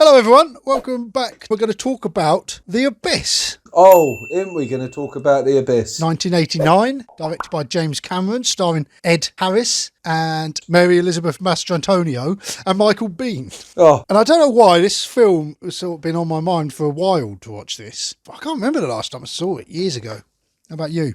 Hello everyone, welcome back. We're going to talk about The Abyss. Oh, aren't we going to talk about The Abyss? 1989, directed by James Cameron, starring Ed Harris and Mary Elizabeth Mastrantonio and Michael Biehn. Oh, And I don't know why this film has sort of been on my mind for a while to watch this. I can't remember the last time I saw it, years ago. How about you?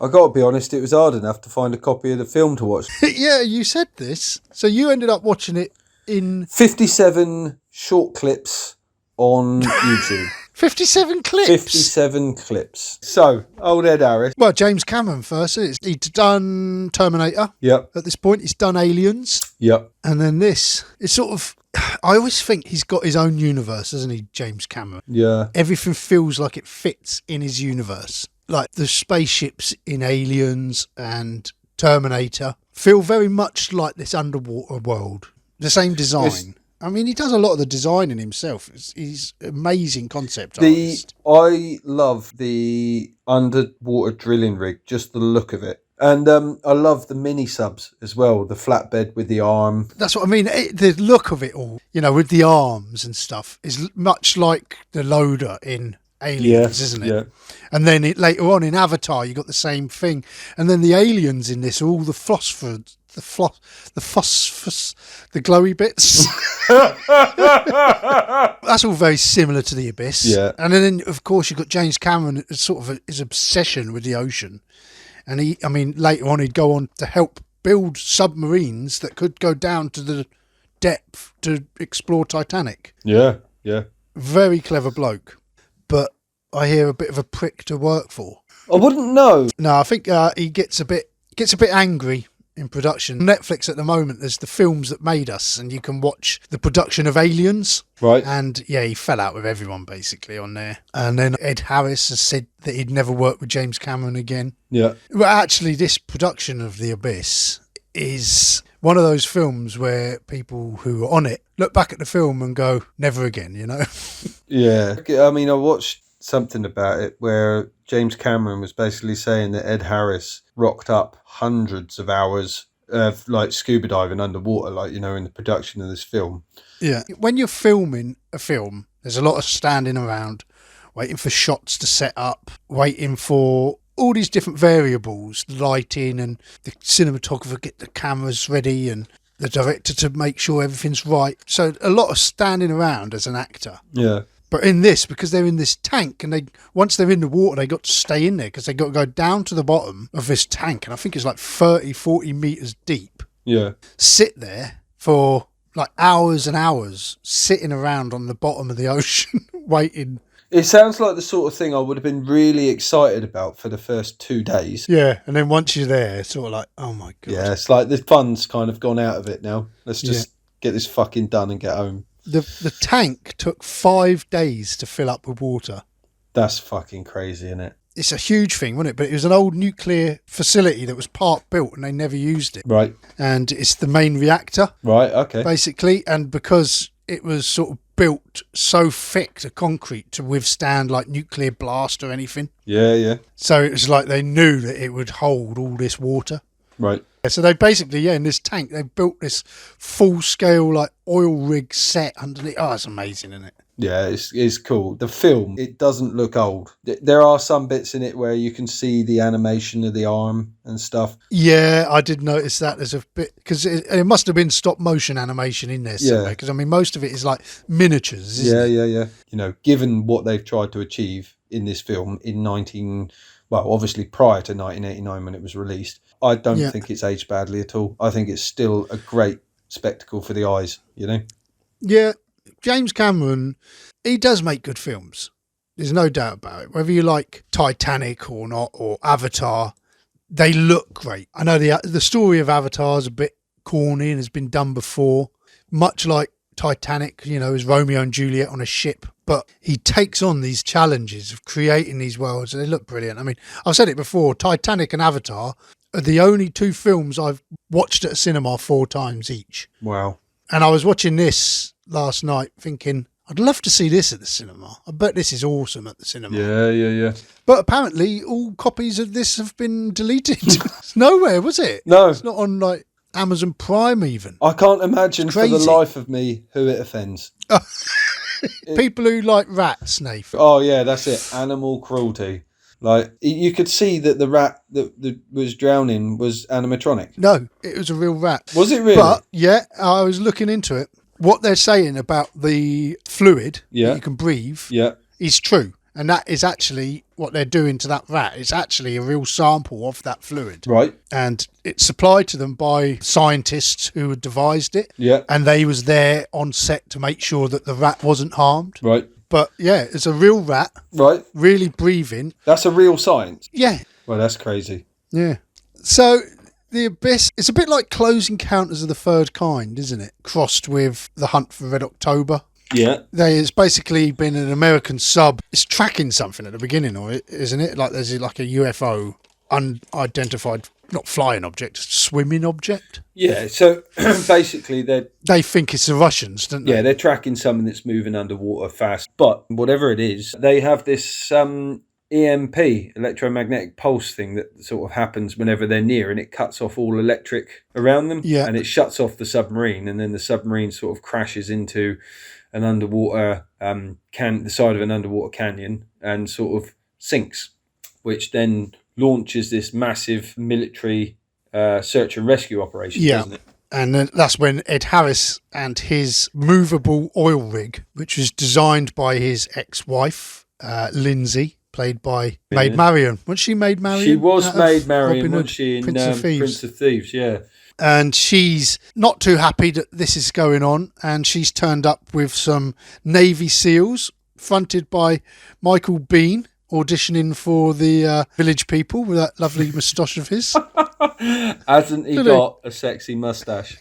I got to be honest, it was hard enough to find a copy of the film to watch. Yeah, you said this. So you ended up watching it in 57 short clips on YouTube. 57 clips? 57 clips. So, old Ed Harris. Well, James Cameron first. He'd done Terminator. Yep. At this point, he's done Aliens. Yep. And then this. It's sort of... I always think he's got his own universe, doesn't he, James Cameron? Yeah. Everything feels like it fits in his universe. Like the spaceships in Aliens and Terminator feel very much like this underwater world. The same design. I mean, he does a lot of the designing himself. He's an amazing concept artist. I love the underwater drilling rig, just the look of it. And I love the mini subs as well, the flatbed with the arm. That's what I mean. The look of it all, you know, with the arms and stuff, is much like the loader in Aliens, isn't it? Yeah. And then later on in Avatar, you got the same thing. And then the aliens in this, all the phosphorus, the phosphorus, the glowy bits. That's all very similar to The Abyss. Yeah. And then, of course, you've got James Cameron, sort of his obsession with the ocean. And later on, he'd go on to help build submarines that could go down to the depth to explore Titanic. Yeah, yeah. Very clever bloke. But I hear a bit of a prick to work for. I wouldn't know. No, I think he gets a bit angry in production. Netflix at the moment, there's the films that made us, and you can watch the production of Aliens. Right. And yeah, he fell out with everyone basically on there. And then Ed Harris has said that he'd never work with James Cameron again. Yeah. Well, actually, this production of The Abyss is one of those films where people who are on it look back at the film and go, never again, you know? Yeah. I mean, I watched something about it where James Cameron was basically saying that Ed Harris rocked up hundreds of hours of like scuba diving underwater, like, you know, in the production of this film. Yeah. When you're filming a film, there's a lot of standing around, waiting for shots to set up, waiting for all these different variables, lighting and the cinematographer get the cameras ready and the director to make sure everything's right. So a lot of standing around as an actor. Yeah. But in this, because they're in this tank and once they're in the water, they got to stay in there because they got to go down to the bottom of this tank. And I think it's like 30, 40 meters deep. Yeah. Sit there for like hours and hours, sitting around on the bottom of the ocean, waiting. It sounds like the sort of thing I would have been really excited about for the first 2 days. Yeah. And then once you're there, it's sort of like, oh my God. Yeah. It's like the fun's kind of gone out of it now. Let's just get this fucking done and get home. The tank took 5 days to fill up with water. That's fucking crazy, isn't it? It's a huge thing, wasn't it? But it was an old nuclear facility that was part built and they never used it. Right. And it's the main reactor. Right, okay. Basically. And because it was sort of built so thick to concrete to withstand like nuclear blast or anything. Yeah, yeah. So it was like they knew that it would hold all this water. Right. So they basically, in this tank, they built this full-scale, like, oil rig set underneath. Oh, it's amazing, isn't it? Yeah, it's cool. The film, it doesn't look old. There are some bits in it where you can see the animation of the arm and stuff. Yeah, I did notice that. There's a bit, because it must have been stop-motion animation in there somewhere, because, I mean, most of it is, like, miniatures, isn't it? Yeah. You know, given what they've tried to achieve in this film in obviously prior to 1989 when it was released, I don't think it's aged badly at all. I think it's still a great spectacle for the eyes, you know? Yeah, James Cameron, he does make good films. There's no doubt about it. Whether you like Titanic or not, or Avatar, they look great. I know the story of Avatar is a bit corny and has been done before, much like Titanic, you know, is Romeo and Juliet on a ship. But he takes on these challenges of creating these worlds and they look brilliant. I mean, I've said it before, Titanic and Avatar are the only two films I've watched at a cinema 4 times each. Wow. And I was watching this last night thinking, I'd love to see this at the cinema. I bet this is awesome at the cinema. Yeah. But apparently all copies of this have been deleted. It's nowhere, was it? No. It's not on like Amazon Prime even. I can't imagine for the life of me who it offends. People who like rats, Nath. Oh yeah, that's it. Animal cruelty. Like you could see that the rat that was drowning was animatronic. No, it was a real rat. Was it really? But yeah, I was looking into it. What they're saying about the fluid that you can breathe is true. And that is actually what they're doing to that rat. It's actually a real sample of that fluid. Right. And it's supplied to them by scientists who had devised it. Yeah. And they was there on set to make sure that the rat wasn't harmed. Right. But yeah, it's a real rat. Right. Really breathing. That's a real science. Yeah. Well, that's crazy. Yeah. So the Abyss, it's a bit like Close Encounters of the Third Kind, isn't it? Crossed with The Hunt for Red October. Yeah. It's basically been an American sub. It's tracking something at the beginning, isn't it? Like there's like a UFO, unidentified, not flying object, swimming object. Yeah. So basically, they think it's the Russians, don't they? Yeah, they're tracking something that's moving underwater fast. But whatever it is, they have this EMP, electromagnetic pulse thing that sort of happens whenever they're near, and it cuts off all electric around them. Yeah. And it shuts off the submarine, and then the submarine sort of crashes into an underwater the side of an underwater canyon and sort of sinks, which then launches this massive military search and rescue operation, doesn't it? And then that's when Ed Harris and his movable oil rig, which was designed by his ex-wife, Lindsay, played by Maid Marian. Wasn't she Maid Marian? She was Maid Marian, wasn't she, in Prince of Thieves, yeah. And she's not too happy that this is going on, and she's turned up with some Navy SEALs, fronted by Michael Biehn, auditioning for the Village People with that lovely moustache of his. Hasn't he got a sexy moustache?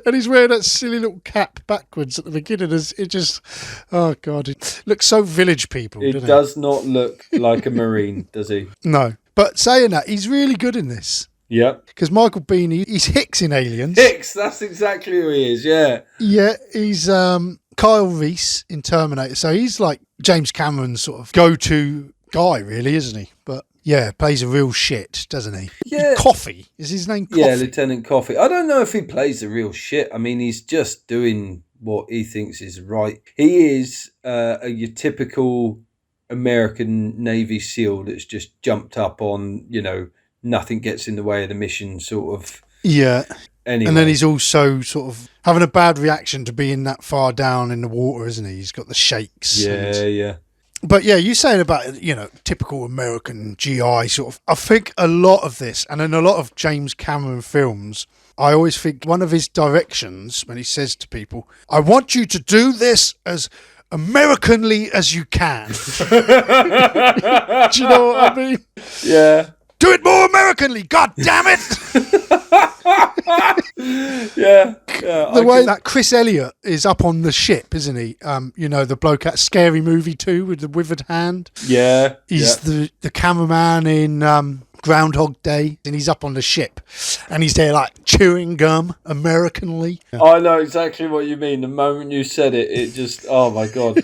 And he's wearing that silly little cap backwards at the beginning. It just, oh God, it looks so Village People. It does not look like a Marine, does he? No. But saying that, he's really good in this. Yeah. Because Michael Biehn, he's Hicks in Aliens. Hicks, that's exactly who he is, yeah. Yeah, he's Kyle Reese in Terminator. So he's like James Cameron's sort of go-to guy, really, isn't he? But yeah, plays a real shit, doesn't he? Yeah. Coffee. Is his name Coffee? Yeah, Lieutenant Coffee. I don't know if he plays the real shit. I mean, he's just doing what he thinks is right. He is your typical American Navy SEAL that's just jumped up on, nothing gets in the way of the mission sort of. Yeah. Anyway. And then he's also sort of having a bad reaction to being that far down in the water, isn't he? He's got the shakes. Yeah. But yeah, you're saying about, typical American GI sort of. I think a lot of this, and in a lot of James Cameron films, I always think one of his directions when he says to people, I want you to do this as Americanly as you can. Do you know what I mean? Yeah. Do it more Americanly, God damn it! Yeah. The way that Chris Elliott is up on the ship, isn't he? The bloke at Scary Movie 2 with the withered hand. Yeah. He's the cameraman in Groundhog Day, and he's up on the ship, and he's there like chewing gum Americanly. I know exactly what you mean. The moment you said it, it just, oh my God.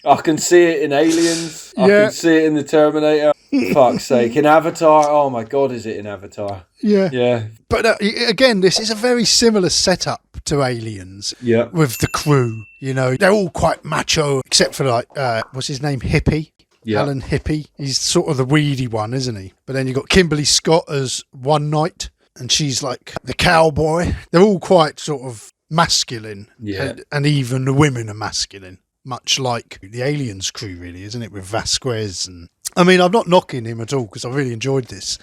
I can see it in Aliens. I can see it in the Terminator. Fuck's sake. In Avatar. Oh my God, is it in Avatar? Yeah. Yeah. But again, this is a very similar setup to Aliens. Yeah. With the crew, they're all quite macho, except for what's his name? Hippie. Yeah. Alan Hippie. He's sort of the weedy one, isn't he? But then you've got Kimberly Scott as One Night, and she's like the cowboy. They're all quite sort of masculine. Yeah. And even the women are masculine, much like the Aliens crew, really, isn't it? With Vasquez and... I mean, I'm not knocking him at all because I really enjoyed this.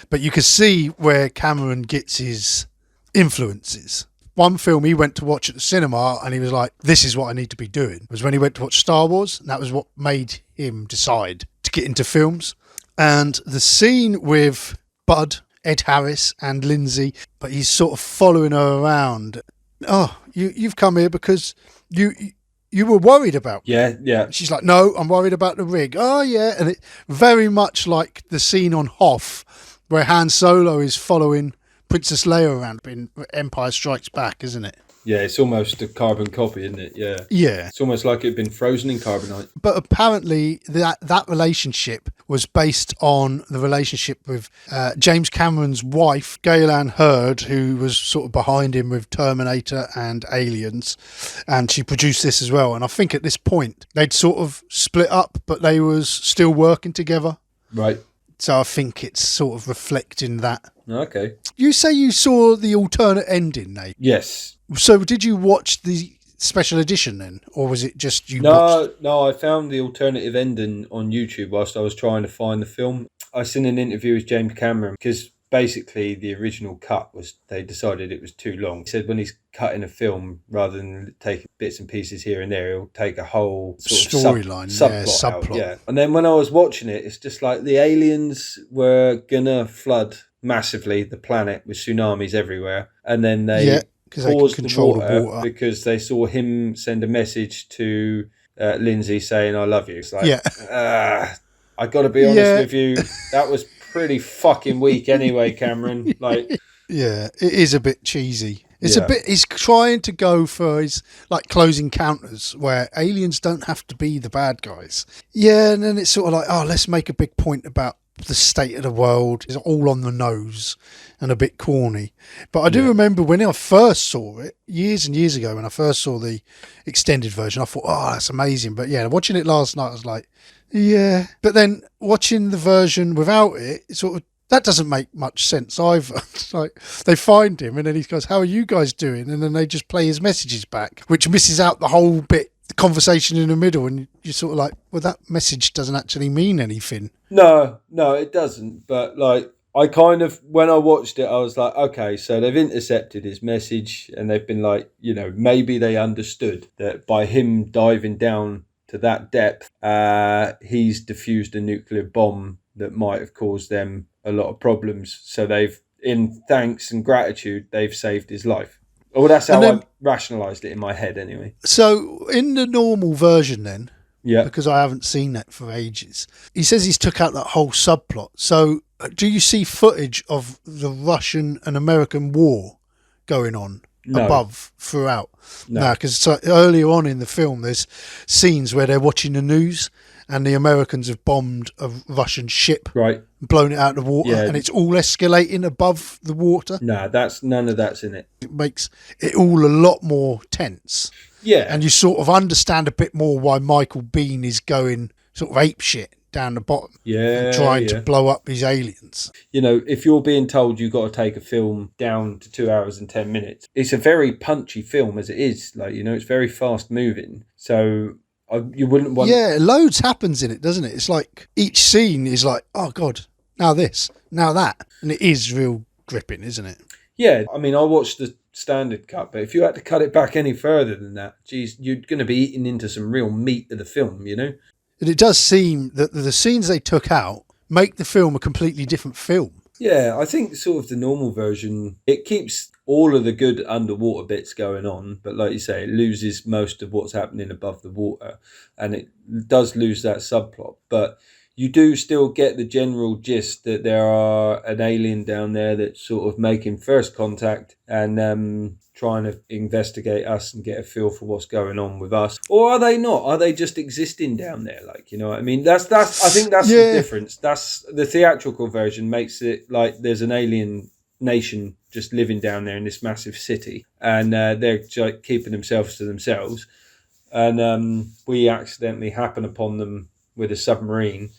But you can see where Cameron gets his influences. One film he went to watch at the cinema and he was like, this is what I need to be doing, was when he went to watch Star Wars. And that was what made him decide to get into films. And the scene with Bud, Ed Harris and Lindsay, but he's sort of following her around. Oh, you've come here because you were worried about. Yeah. She's like, no, I'm worried about the rig. Oh, yeah. And it very much like the scene on Hoth where Han Solo is following Princess Leia around in Empire Strikes Back, isn't it? Yeah, it's almost a carbon copy, isn't it? Yeah. Yeah. It's almost like it'd been frozen in carbonite. But apparently that relationship was based on the relationship with James Cameron's wife, Gail Ann Hurd, who was sort of behind him with Terminator and Aliens, and she produced this as well. And I think at this point they'd sort of split up, but they was still working together. Right. So I think it's sort of reflecting that. Okay. You say you saw the alternate ending, Nate? Yes. So did you watch the special edition then, or was it just you? No, I found the alternative ending on YouTube whilst I was trying to find the film. I seen an interview with James Cameron because basically the original cut was, they decided it was too long. He said when he's cutting a film, rather than taking bits and pieces here and there, he'll take a whole sort of storyline, subplot. Out, yeah. And then when I was watching it, it's just like the aliens were gonna flood massively the planet with tsunamis everywhere, and then they paused the water because they saw him send a message to Lindsay saying "I love you." It's like, I got to be honest with you, that was pretty fucking weak anyway, Cameron. Like, yeah, it is a bit cheesy. It's a bit. He's trying to go for his like Close Encounters, where aliens don't have to be the bad guys. Yeah, and then it's sort of like, oh, let's make a big point about the state of the world. It's all on the nose and a bit corny. But I do remember when I first saw it years and years ago, when I first saw the extended version, I thought, oh, that's amazing. But yeah, watching it last night, I was like, yeah. But then watching the version without it, it sort of, that doesn't make much sense either. It's like they find him and then he goes, how are you guys doing? And then they just play his messages back, which misses out the whole bit, the conversation in the middle. And you're sort of like, well, that message doesn't actually mean anything. No, it doesn't. But like, I kind of, when I watched it, I was like, okay, so they've intercepted his message and they've been like, you know, maybe they understood that by him diving down to that depth, he's diffused a nuclear bomb that might have caused them a lot of problems. So they've, in thanks and gratitude, they've saved his life. Well, that's how I rationalised it in my head anyway. So in the normal version then, yeah, because I haven't seen that for ages, he says he's took out that whole subplot. So do you see footage of the Russian and American war going on above throughout? No, because earlier on in the film, there's scenes where they're watching the news and the Americans have bombed a Russian ship, right, blown it out of the water, and it's all escalating above the water. No, none of that's in it. It makes it all a lot more tense. Yeah. And you sort of understand a bit more why Michael Biehn is going sort of apeshit down the bottom. Yeah. And trying to blow up these aliens. You know, if you're being told you've got to take a film down to 2 hours and 10 minutes, it's a very punchy film as it is. Like, you know, it's very fast moving. So you wouldn't want... Yeah, loads happens in it, doesn't it? It's like each scene is like, oh, God, now this, now that. And it is real gripping, isn't it? Yeah, I mean, I watched the standard cut, but if you had to cut it back any further than that, geez, you're going to be eating into some real meat of the film, you know? And it does seem that the scenes they took out make the film a completely different film. Yeah, I think sort of the normal version, it keeps all of the good underwater bits going on, but like you say, it loses most of what's happening above the water, and it does lose that subplot, but you do still get the general gist that there are an alien down there that's sort of making first contact and trying to investigate us and get a feel for what's going on with us. Or are they not? Are they just existing down there? Like, you know what I mean? I think that's the difference. That's the theatrical version makes it like there's an alien nation just living down there in this massive city, and they're like keeping themselves to themselves, and we accidentally happen upon them with a submarine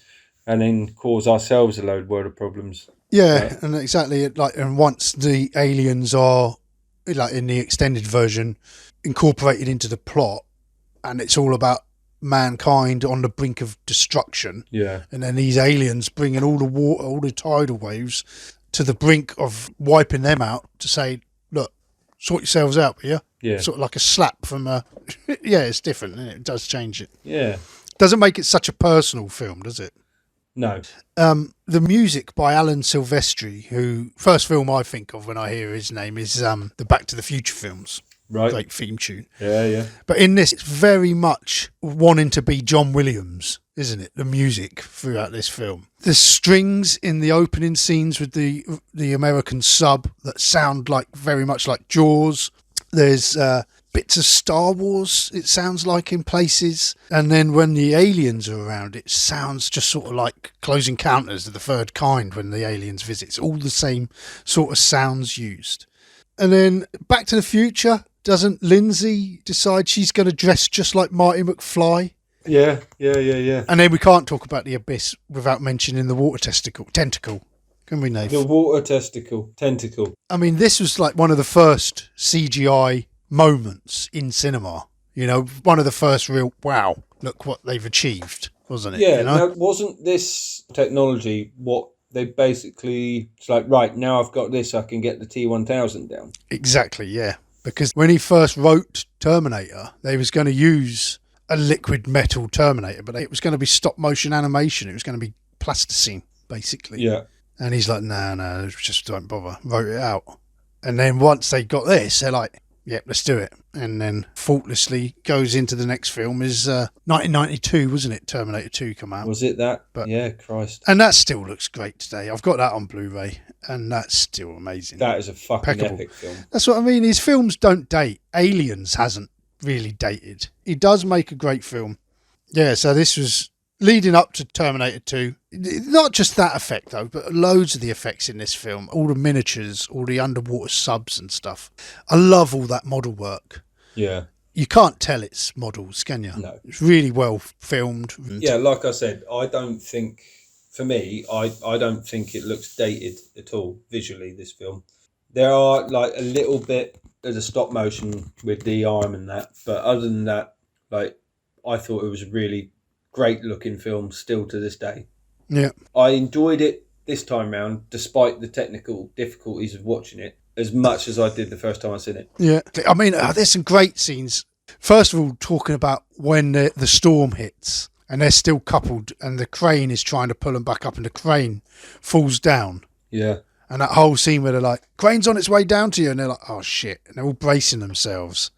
and then cause ourselves a load of problems. Yeah, and exactly. Like, and once the aliens are, like in the extended version, incorporated into the plot, and it's all about mankind on the brink of destruction. Yeah. And then these aliens bringing all the water, all the tidal waves to the brink of wiping them out to say, look, sort yourselves out, will you? Yeah. Sort of like a slap from a... Yeah, it's different, isn't it? It does change it. Yeah. Doesn't make it such a personal film, does it? No. The music by Alan Silvestri, who first film I think of when I hear his name is the Back to the Future films. Right. Great theme tune. Yeah. But in this, it's very much wanting to be John Williams, isn't it? The music throughout this film. The strings in the opening scenes with the American sub that sound like very much like Jaws. There's bits of Star Wars, it sounds like in places. And then when the aliens are around, it sounds just sort of like Close Encounters of the Third Kind when the aliens visit. It's all the same sort of sounds used. And then Back to the Future, doesn't Lindsay decide she's going to dress just like Marty McFly? Yeah. And then we can't talk about the Abyss without mentioning the Water Tentacle. Can we, Nath? The Water Tentacle. I mean, this was like one of the first CGI moments in cinema. You know, one of the first real, wow, look what they've achieved, wasn't it? Yeah, you know? now, wasn't this technology what they basically, it's like, right, now I've got this, I can get the T-1000 down. Exactly, yeah. Because when he first wrote Terminator, they was going to use a liquid metal Terminator, but it was going to be stop motion animation. It was going to be plasticine, basically. Yeah. And he's like, no, just don't bother. Wrote it out. And then once they got this, they're like, yep, let's do it. And then faultlessly goes into the next film is 1992, wasn't it? Terminator 2 come out. Was it that? But, yeah, Christ. And that still looks great today. I've got that on Blu-ray and that's still amazing. That is a fucking epic film. That's what I mean. His films don't date. Aliens hasn't really dated. He does make a great film. Yeah, so this was leading up to Terminator 2. Not just that effect though, but loads of the effects in this film, all the miniatures, all the underwater subs and stuff. I love all that model work. Yeah. You can't tell it's models, can you? No. It's really well filmed. Yeah, like I said, I don't think, for me, I don't think it looks dated at all visually, this film. There are like a little bit of the stop motion with the arm and that, but other than that, like, I thought it was a really great looking film still to this day. Yeah. I enjoyed it this time round, despite the technical difficulties of watching it, as much as I did the first time I seen it. Yeah. I mean, there's some great scenes. First of all, talking about when the storm hits and they're still coupled and the crane is trying to pull them back up and the crane falls down. Yeah. And that whole scene where they're like, crane's on its way down to you. And they're like, oh, shit. And they're all bracing themselves.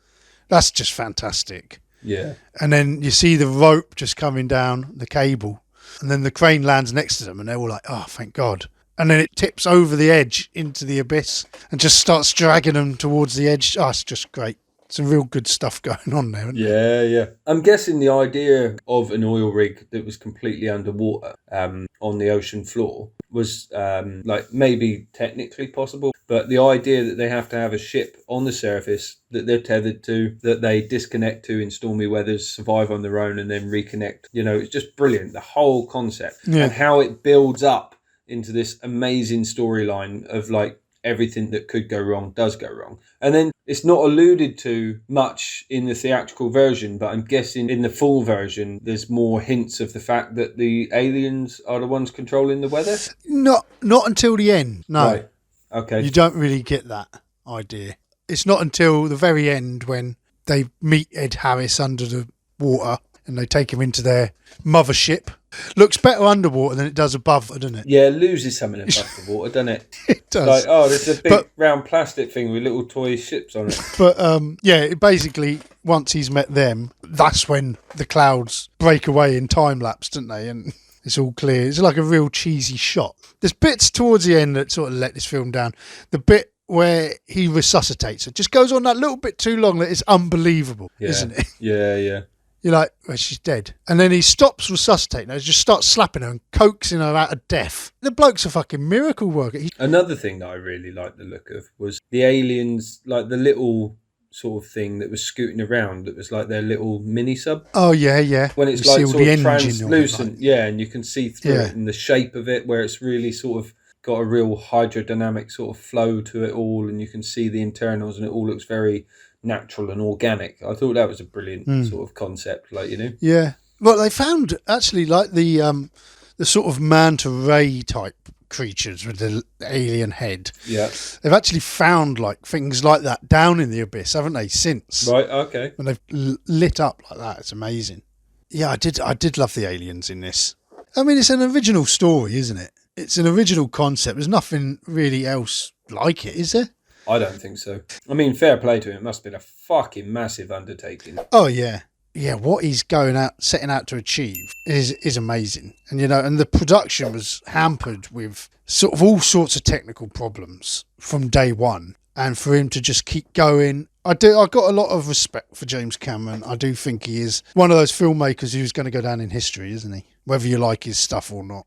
That's just fantastic. Yeah. And then you see the rope just coming down, the cable. And then the crane lands next to them and they're all like, oh, thank God. And then it tips over the edge into the abyss and just starts dragging them towards the edge. Oh, it's just great. Some real good stuff going on there. Yeah. I'm guessing the idea of an oil rig that was completely underwater on the ocean floor was like maybe technically possible, but the idea that they have to have a ship on the surface that they're tethered to, that they disconnect to in stormy weathers, survive on their own and then reconnect, you know, it's just brilliant. The whole concept and how it builds up into this amazing storyline of like everything that could go wrong does go wrong. And then it's not alluded to much in the theatrical version, but I'm guessing in the full version, there's more hints of the fact that the aliens are the ones controlling the weather. Not until the end. No. Right. Okay. You don't really get that idea. It's not until the very end when they meet Ed Harris under the water and they take him into their mothership. Looks better underwater than it does above, doesn't it? Yeah, it loses something above the water, doesn't it? It does. Like, oh, there's a big round plastic thing with little toy ships on it. But basically, once he's met them, that's when the clouds break away in time lapse, don't they? And it's all clear. It's like a real cheesy shot. There's bits towards the end that sort of let this film down. The bit where he resuscitates her just goes on that little bit too long that it's unbelievable, isn't it? Yeah. You're like, well, she's dead. And then he stops resuscitating her, just starts slapping her and coaxing her out of death. The bloke's a fucking miracle worker. Another thing that I really liked the look of was the aliens, like the little sort of thing that was scooting around that was like their little mini sub. Oh, yeah. When it's like sort of translucent, and you can see through it and the shape of it where it's really sort of got a real hydrodynamic sort of flow to it all and you can see the internals and it all looks very natural and organic. I thought that was a brilliant sort of concept, like, you know. Yeah. Well, they found actually like the sort of manta ray type creatures with the alien head. Yeah. They've actually found like things like that down in the abyss, haven't they, since? Right, okay. When they've lit up like that, it's amazing. Yeah, I did love the aliens in this. I mean, it's an original story, isn't it? It's an original concept. There's nothing really else like it, is there? I don't think so. I mean, fair play to him. It must have been a fucking massive undertaking. Oh, yeah. Yeah, what he's setting out to achieve is amazing. And, you know, and the production was hampered with sort of all sorts of technical problems from day one. And for him to just keep going I've got a lot of respect for James Cameron. I do think he is one of those filmmakers who's going to go down in history, isn't he? Whether you like his stuff or not.